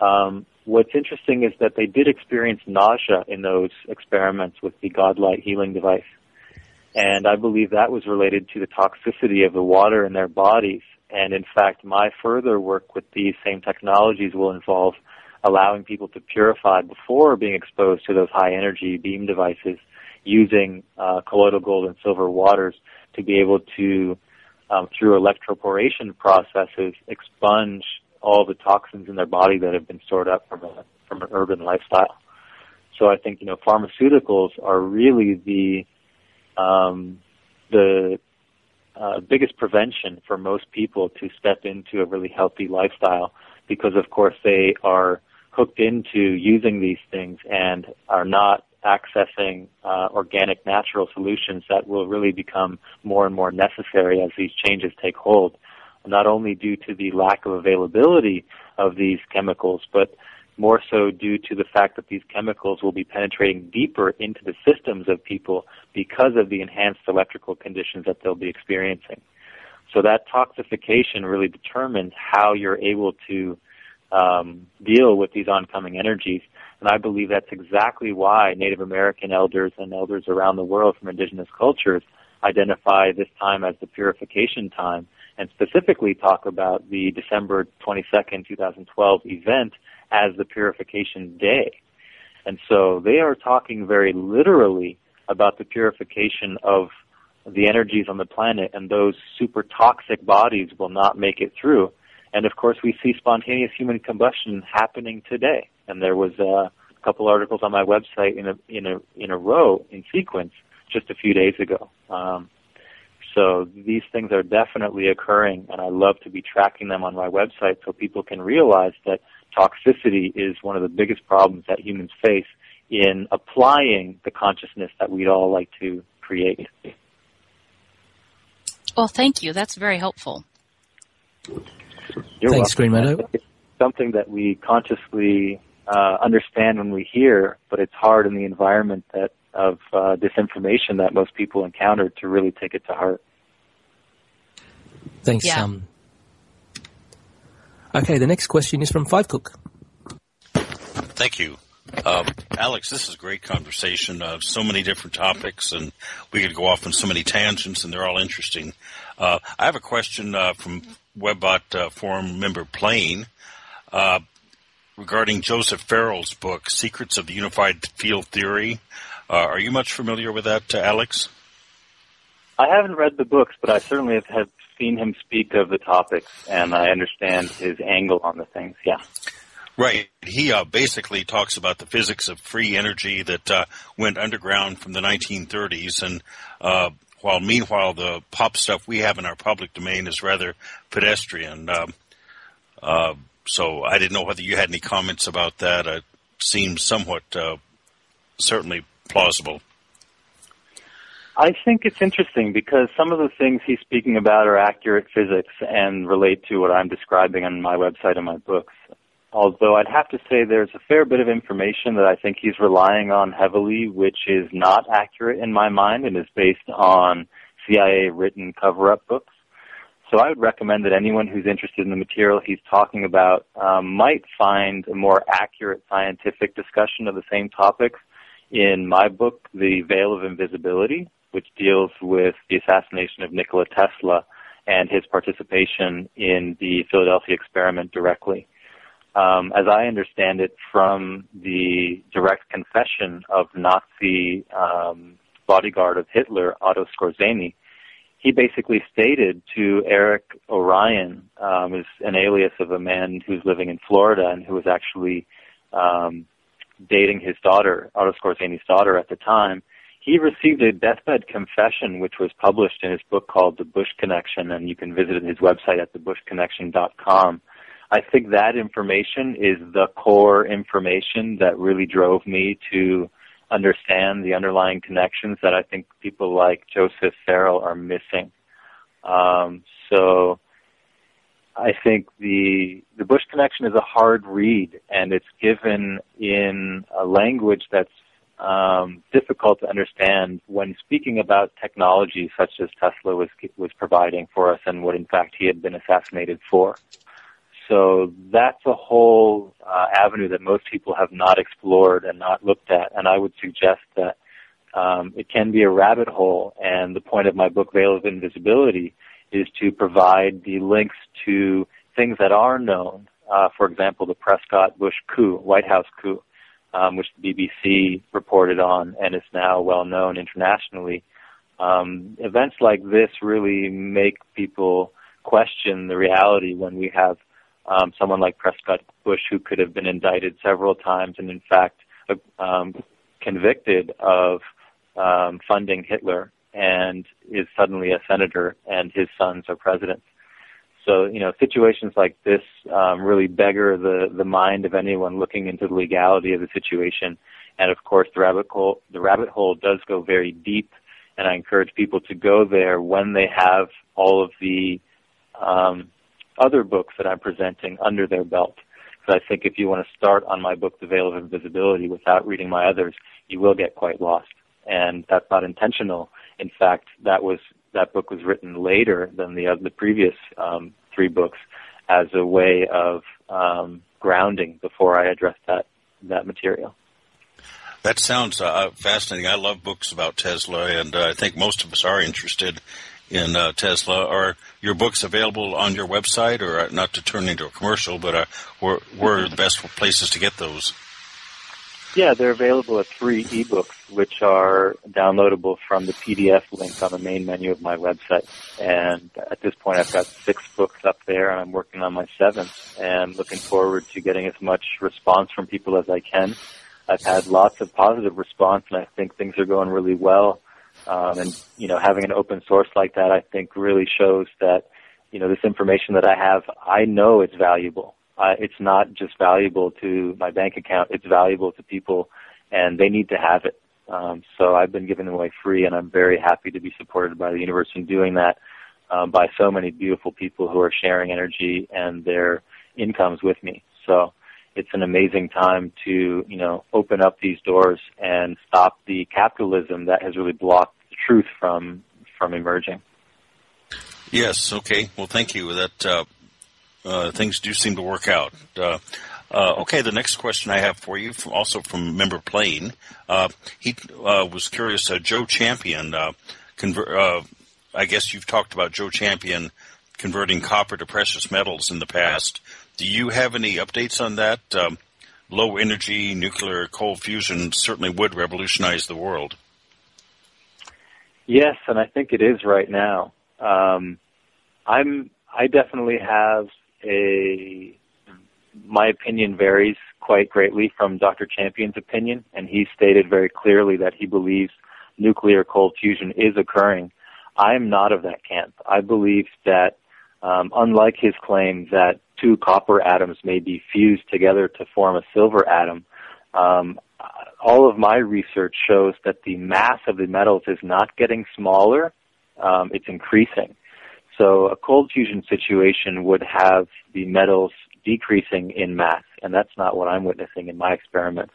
What's interesting is that they did experience nausea in those experiments with the Godlight healing device. And I believe that was related to the toxicity of the water in their bodies. And in fact, my further work with these same technologies will involve allowing people to purify before being exposed to those high-energy beam devices using colloidal gold and silver waters to be able to, through electroporation processes, expunge all the toxins in their body that have been stored up from an urban lifestyle. So I think, pharmaceuticals are really the biggest prevention for most people to step into a really healthy lifestyle, because of course they are hooked into using these things and are not accessing organic, natural solutions that will really become more and more necessary as these changes take hold, not only due to the lack of availability of these chemicals, but more so due to the fact that these chemicals will be penetrating deeper into the systems of people because of the enhanced electrical conditions that they'll be experiencing. So that toxification really determines how you're able to deal with these oncoming energies. And I believe that's exactly why Native American elders and elders around the world from indigenous cultures identify this time as the purification time, and specifically talk about the December 22nd, 2012 event as the Purification Day. And so they are talking very literally about the purification of the energies on the planet, and those super toxic bodies will not make it through. And of course, we see spontaneous human combustion happening today. And there was a couple articles on my website in a row, in sequence, just a few days ago. So these things are definitely occurring, and I love to be tracking them on my website so people can realize that toxicity is one of the biggest problems that humans face in applying the consciousness that we'd all like to create. Well, thank you. That's very helpful. You're Thanks, welcome. Green Meadow. It's something that we consciously understand when we hear, but it's hard in the environment of disinformation that most people encounter to really take it to heart. Thanks. Yeah. Okay, the next question is from Five Cook. Thank you. Alex, this is a great conversation. So many different topics, and we could go off on so many tangents, and they're all interesting. I have a question from Webbot forum member Plain regarding Joseph Farrell's book, Secrets of the Unified Field Theory. Are you much familiar with that, Alex? I haven't read the books, but I certainly have seen him speak of the topics, and I understand his angle on the things, yeah. Right. He basically talks about the physics of free energy that went underground from the 1930s, and meanwhile the pop stuff we have in our public domain is rather pedestrian. So I didn't know whether you had any comments about that. It seems somewhat certainly plausible. I think it's interesting because some of the things he's speaking about are accurate physics and relate to what I'm describing on my website and my books. Although I'd have to say there's a fair bit of information that I think he's relying on heavily, which is not accurate in my mind and is based on CIA-written cover-up books. So I would recommend that anyone who's interested in the material he's talking about might find a more accurate scientific discussion of the same topics in my book, The Veil of Invisibility, which deals with the assassination of Nikola Tesla and his participation in the Philadelphia experiment directly. As I understand it from the direct confession of Nazi bodyguard of Hitler, Otto Skorzeny, he basically stated to Eric Orion, is an alias of a man who's living in Florida and who was actually dating his daughter, Otto Skorzeny's daughter at the time. He received a deathbed confession, which was published in his book called The Bush Connection, and you can visit his website at thebushconnection.com. I think that information is the core information that really drove me to understand the underlying connections that I think people like Joseph Farrell are missing. So I think the Bush Connection is a hard read, and it's given in a language that's difficult to understand when speaking about technology such as Tesla was providing for us and what in fact he had been assassinated for. So that's a whole avenue that most people have not explored and not looked at, and I would suggest that it can be a rabbit hole, and the point of my book, Veil of Invisibility, is to provide the links to things that are known. For example, the Prescott-Bush coup, White House coup, which the BBC reported on and is now well known internationally. Events like this really make people question the reality when we have someone like Prescott-Bush, who could have been indicted several times and in fact convicted of funding Hitler, and is suddenly a senator and his sons are presidents. So, situations like this really beggar the mind of anyone looking into the legality of the situation. And of course, the rabbit hole does go very deep, and I encourage people to go there when they have all of the other books that I'm presenting under their belt. Because I think if you want to start on my book, The Veil of Invisibility, without reading my others, you will get quite lost. And that's not intentional. In fact, that book was written later than the previous 3 books as a way of grounding before I addressed that material. That sounds fascinating. I love books about Tesla, and I think most of us are interested in Tesla. Are your books available on your website, or not to turn into a commercial, but where are the best places to get those? Yeah, they're available as free ebooks, which are downloadable from the PDF link on the main menu of my website. And at this point, I've got 6 books up there, and I'm working on my 7th, and looking forward to getting as much response from people as I can. I've had lots of positive response, and I think things are going really well. And having an open source like that, I think, really shows that, this information that I have, I know it's valuable. It's not just valuable to my bank account, it's valuable to people, and they need to have it. So I've been giving them away free, and I'm very happy to be supported by the university in doing that, by so many beautiful people who are sharing energy and their incomes with me. So it's an amazing time to, open up these doors and stop the capitalism that has really blocked the truth from emerging. Yes, okay. Well, thank you. That things do seem to work out. Okay, the next question I have for you, also from member Plain. He was curious, Joe Champion, I guess you've talked about Joe Champion converting copper to precious metals in the past. Do you have any updates on that? Low energy nuclear cold fusion certainly would revolutionize the world. Yes, and I think it is right now. I definitely have my opinion varies quite greatly from Dr. Champion's opinion, and he stated very clearly that he believes nuclear cold fusion is occurring. I am not of that camp. I believe that, unlike his claim that 2 copper atoms may be fused together to form a silver atom, all of my research shows that the mass of the metals is not getting smaller, it's increasing. So a cold fusion situation would have the metals decreasing in mass, and that's not what I'm witnessing in my experiments.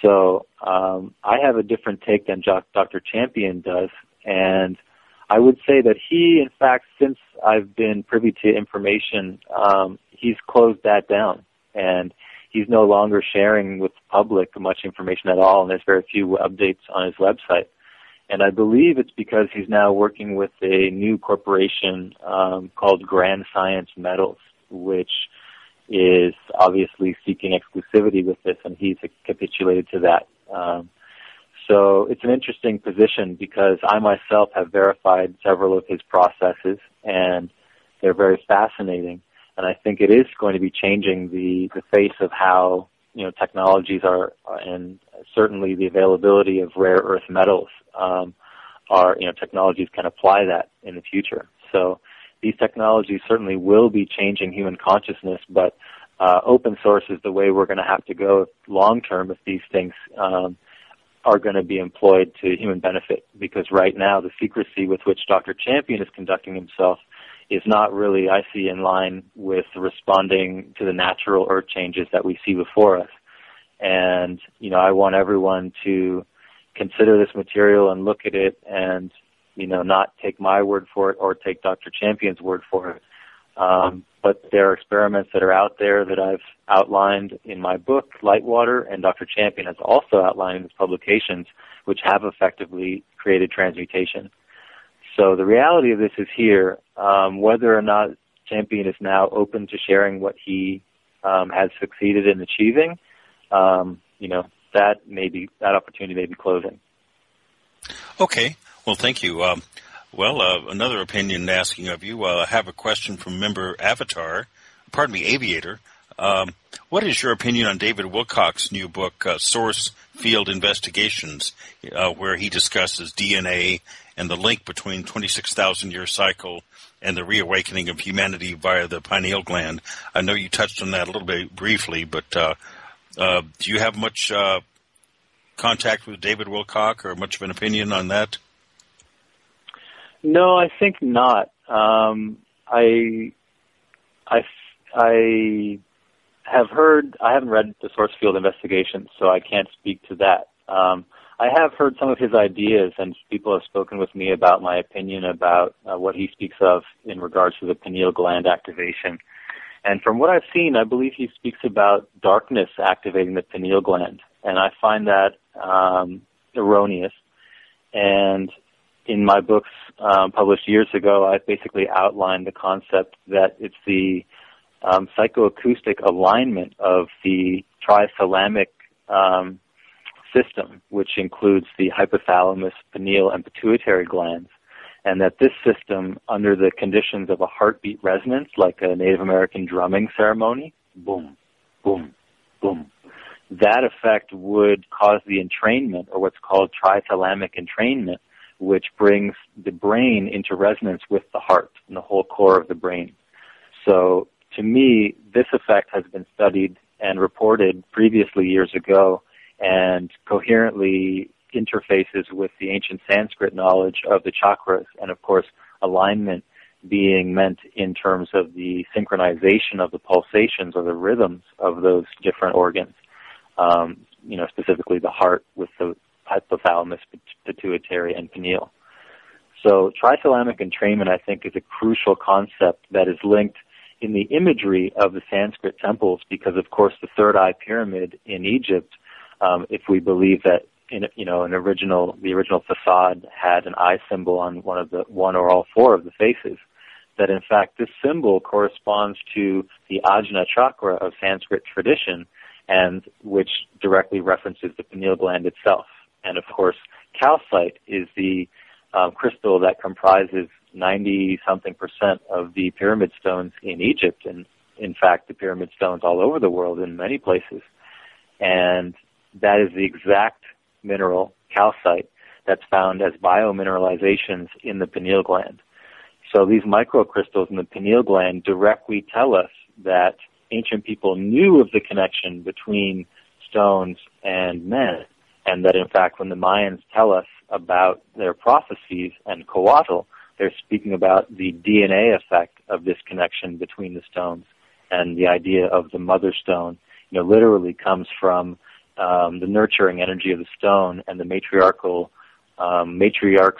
So I have a different take than Dr. Champion does, and I would say that he, in fact, since I've been privy to information, he's closed that down, and he's no longer sharing with the public much information at all, and there's very few updates on his website. And I believe it's because he's now working with a new corporation called Grand Science Metals, which is obviously seeking exclusivity with this, and he's capitulated to that. So it's an interesting position because I myself have verified several of his processes, and they're very fascinating. And I think it is going to be changing the face of how technologies are, and certainly the availability of rare earth metals technologies can apply that in the future. So these technologies certainly will be changing human consciousness, but open source is the way we're going to have to go long term if these things are going to be employed to human benefit, because right now the secrecy with which Dr. Champion is conducting himself is not really, I see, in line with responding to the natural earth changes that we see before us. And, I want everyone to consider this material and look at it and, not take my word for it or take Dr. Champion's word for it. But there are experiments that are out there that I've outlined in my book, Lightwater, and Dr. Champion has also outlined in his publications, which have effectively created transmutation. So the reality of this is here. Whether or not Champion is now open to sharing what he has succeeded in achieving, that opportunity may be closing. Okay. Well, thank you. Another opinion asking of you. I have a question from member Aviator. What is your opinion on David Wilcock's new book, Source Field Investigations, where he discusses DNA and the link between 26,000-year cycle and the reawakening of humanity via the pineal gland? I know you touched on that a little bit briefly, but do you have much contact with David Wilcock or much of an opinion on that? No, I think not. I haven't read the Source Field Investigations, so I can't speak to that. I have heard some of his ideas, and people have spoken with me about my opinion about what he speaks of in regards to the pineal gland activation. And from what I've seen, I believe he speaks about darkness activating the pineal gland, and I find that erroneous. And in my books published years ago, I basically outlined the concept that it's the psychoacoustic alignment of the trithalamic system, which includes the hypothalamus, pineal, and pituitary glands, and that this system, under the conditions of a heartbeat resonance, like a Native American drumming ceremony, boom, boom, boom, that effect would cause the entrainment, or what's called trithalamic entrainment, which brings the brain into resonance with the heart and the whole core of the brain. So, to me, this effect has been studied and reported previously years ago and coherently interfaces with the ancient Sanskrit knowledge of the chakras, and of course alignment being meant in terms of the synchronization of the pulsations or the rhythms of those different organs, specifically the heart with the hypothalamus, pituitary, and pineal. So trithalamic entrainment, I think, is a crucial concept that is linked in the imagery of the Sanskrit temples, because of course the third eye pyramid in Egypt, if we believe that the original facade had an eye symbol on one or all four of the faces, that in fact this symbol corresponds to the Ajna chakra of Sanskrit tradition, and which directly references the pineal gland itself. And of course, calcite is the crystal that comprises 90-something% of the pyramid stones in Egypt, and in fact the pyramid stones all over the world in many places. And that is the exact mineral, calcite, that's found as biomineralizations in the pineal gland. So these microcrystals in the pineal gland directly tell us that ancient people knew of the connection between stones and men, and that in fact when the Mayans tell us about their prophecies and Coatl, they're speaking about the DNA effect of this connection between the stones, and the idea of the mother stone, literally comes from the nurturing energy of the stone, and the matriarch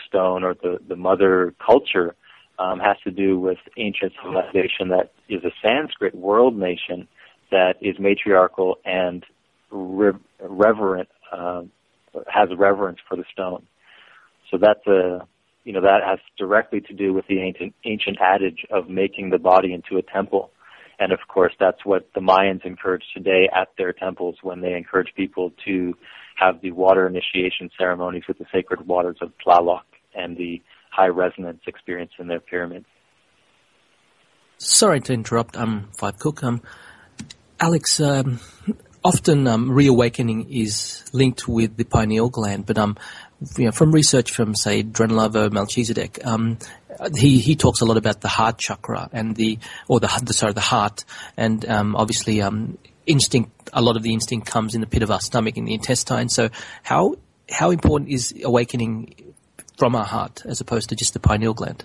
stone, or the mother culture, has to do with ancient civilization that is a Sanskrit world nation that is matriarchal and reverent, has reverence for the stone. So that's that has directly to do with the ancient adage of making the body into a temple. And of course, that's what the Mayans encourage today at their temples when they encourage people to have the water initiation ceremonies with the sacred waters of Tlaloc and the high resonance experience in their pyramids. Sorry to interrupt, Five Cook. Alex, often reawakening is linked with the pineal gland, but from research from, say, Drenlavo Melchizedek, he talks a lot about the heart chakra and the heart, and obviously instinct. A lot of the instinct comes in the pit of our stomach, in the intestine. So how important is awakening from our heart as opposed to just the pineal gland?